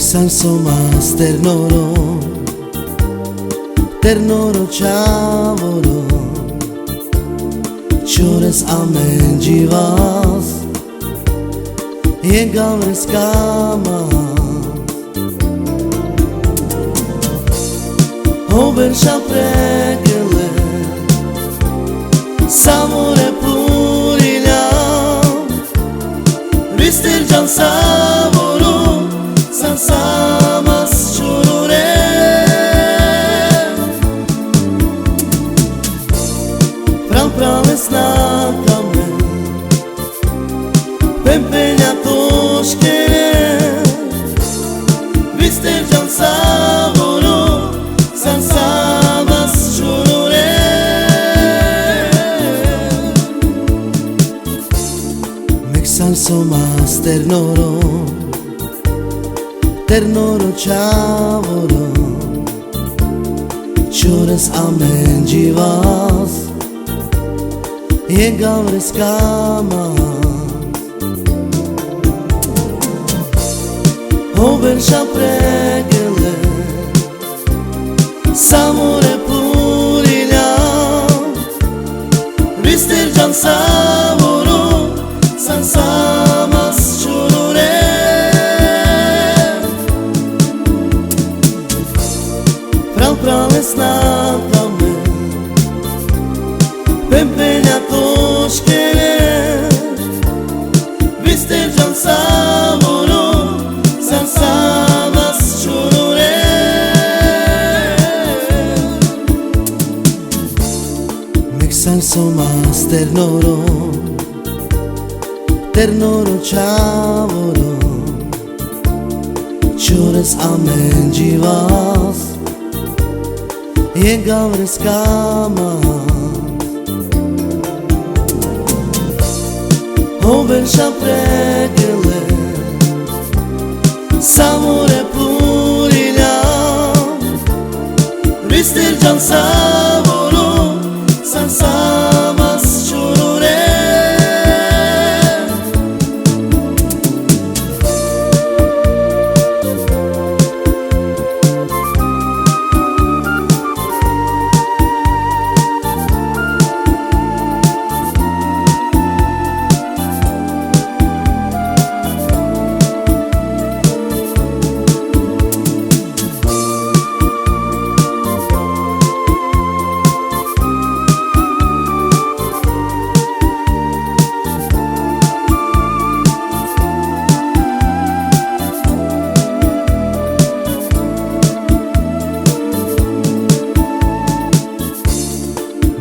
Mixan somas ternoro chavoro, chores amenjivas, jegavres kamas, hoverša pregele, samore purilja, vistirjan savoro, san samas churure. Prave snakame, pempenja toškene, vistirjan savoro, san samas churure. Mixan somas ternoro chavoro, chores amenjivas, jegavres kamas, hoverša pregele, samore purilja, vistirjan savoro, san samas churure. Prave snakame, pempenja toškene, vistirjan savoro, san samas churure. Mixan somas ternoro chavoro, chores amenjivas, jegavres kamas, hoverša pregele, samore purilja, vistirjan savoro, san samas churure.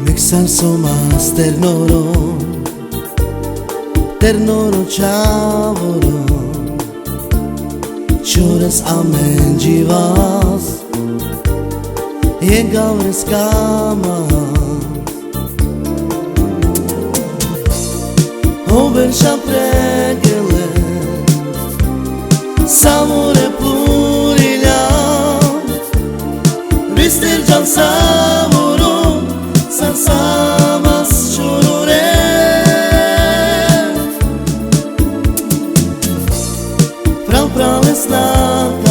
Mixan somas ternoro chavoro, chores amenjivas, jegavres kamas, hoverša pregele, samore purilja, vistirjan savoro, san samas churure. Prave snakame,